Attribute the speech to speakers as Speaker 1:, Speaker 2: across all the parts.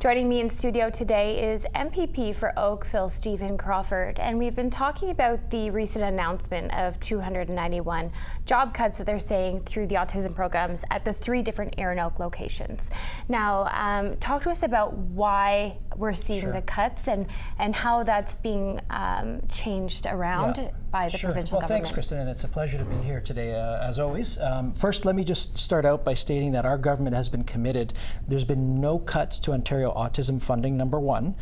Speaker 1: Joining me in studio today is MPP for Oakville, Stephen Crawford, and we've been talking about the recent announcement of 291 job cuts that they're saying through the autism programs at the 3 different Erin Oak locations. Now, talk to us about why we're seeing the cuts and how that's being changed around by the provincial government.
Speaker 2: Thanks, Kristen, and it's a pleasure to be here today, as always. First, let me just start out by stating that our government has been committed. There's been no cuts to Ontario autism funding, number one.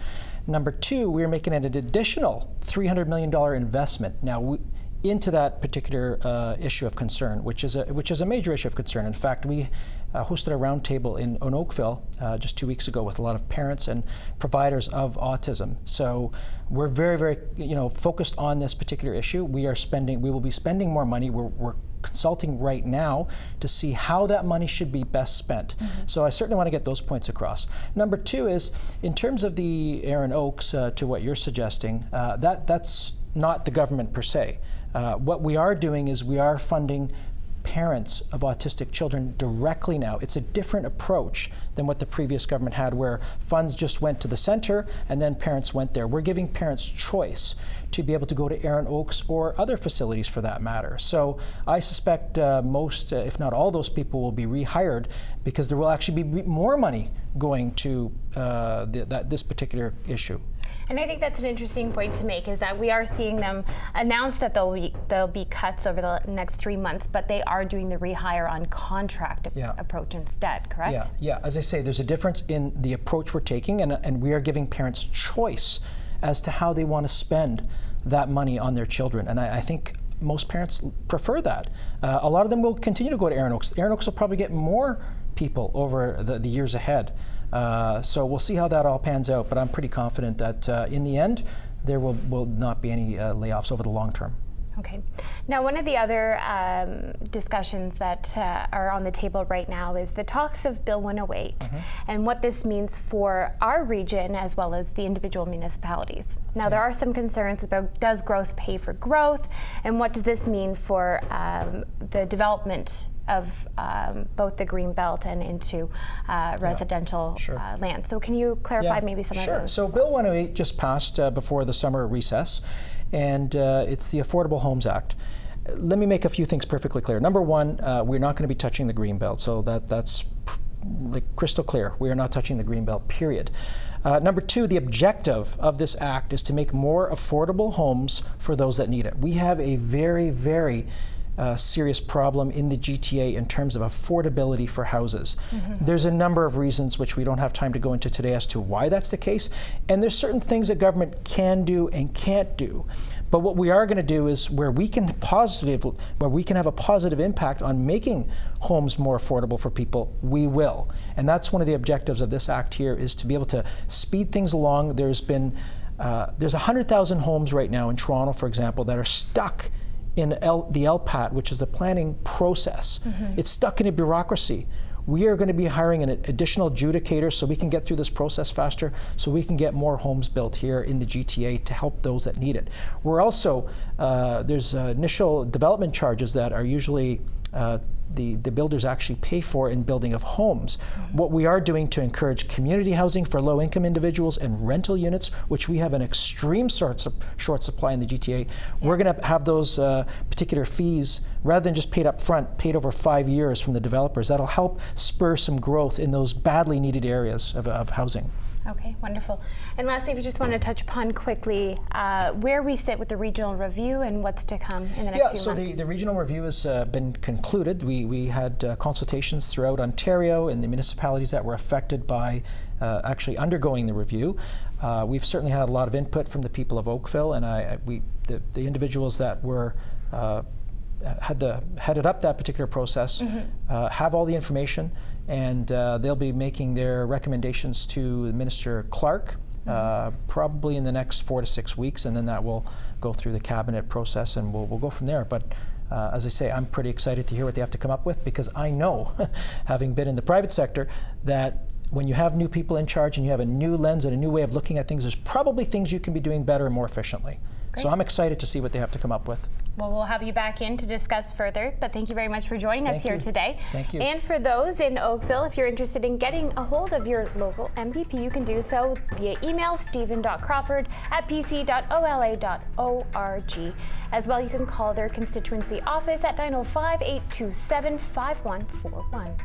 Speaker 2: Number two, we're making an additional $300 million investment now into that particular issue of concern, which is a major issue of concern. In fact, we hosted a roundtable in Oakville just 2 weeks ago with a lot of parents and providers of autism. So we're very, very, focused on this particular issue. We will be spending more money. We're consulting right now to see how that money should be best spent. So I certainly want to get those points across. Number two is, in terms of the Erin Oaks, to what you're suggesting, that's not the government per se. What we are doing is we are funding parents of autistic children directly now. It's a different approach than what the previous government had, where funds just went to the center and then parents went there. We're giving parents choice to be able to go to Erin Oaks or other facilities for that matter. So I suspect most, if not all those people will be rehired, because there will actually be more money going to this particular issue.
Speaker 1: And I think that's an interesting point to make, is that we are seeing them announce that there'll be cuts over the next 3 months, but they are doing the rehire on contract approach instead, correct?
Speaker 2: Yeah. As I say, there's a difference in the approach we're taking, and we are giving parents choice as to how they want to spend that money on their children. And I think most parents prefer that. A lot of them will continue to go to Erin Oaks. Erin Oaks will probably get more people over the years ahead. So we'll see how that all pans out, but I'm pretty confident that in the end, there will not be any layoffs over the long term.
Speaker 1: Okay. Now, one of the other discussions that are on the table right now is the talks of Bill 108 and what this means for our region as well as the individual municipalities. Now, there are some concerns about, does growth pay for growth, and what does this mean for the development of both the green belt and into residential land. So can you clarify maybe some of those?
Speaker 2: So Bill 108 just passed before the summer recess, and it's the Affordable Homes Act. Let me make a few things perfectly clear. Number one, we're not going to be touching the green belt, so that's like crystal clear. We are not touching the green belt, period. Number two, the objective of this act is to make more affordable homes for those that need it. We have a very, very serious problem in the GTA in terms of affordability for houses. There's a number of reasons which we don't have time to go into today as to why that's the case, and there's certain things that government can do and can't do. But what we are going to do is where we can have a positive impact on making homes more affordable for people, we will. And that's one of the objectives of this act here, is to be able to speed things along. There's 100,000 homes right now in Toronto, for example, that are stuck in the LPAT, which is the planning process. It's stuck in a bureaucracy. We are going to be hiring an additional adjudicator so we can get through this process faster, so we can get more homes built here in the GTA to help those that need it. We're also, there's initial development charges that are usually the builders actually pay for in building of homes. What we are doing to encourage community housing for low-income individuals and rental units, which we have an extreme short supply in the GTA, we're going to have those particular fees, rather than just paid up front, paid over 5 years from the developers. That'll help spur some growth in those badly needed areas of housing.
Speaker 1: Okay, wonderful. And lastly, if you just want to touch upon quickly where we sit with the regional review and what's to come in the next few months.
Speaker 2: So the regional review has been concluded. We had consultations throughout Ontario and the municipalities that were affected by actually undergoing the review. We've certainly had a lot of input from the people of Oakville, and the individuals that were headed up that particular process have all the information, and they'll be making their recommendations to Minister Clark probably in the next 4 to 6 weeks, and then that will go through the cabinet process, and we'll go from there. But as I say, I'm pretty excited to hear what they have to come up with, because I know, having been in the private sector, that when you have new people in charge and you have a new lens and a new way of looking at things, there's probably things you can be doing better and more efficiently. Great. So I'm excited to see what they have to come up with.
Speaker 1: Well, we'll have you back in to discuss further, but thank you very much for joining us here today.
Speaker 2: Thank you.
Speaker 1: And for those in Oakville, if you're interested in getting a hold of your local MPP, you can do so via email, stephen.crawford@pc.ola.org. As well, you can call their constituency office at 905-827-5141.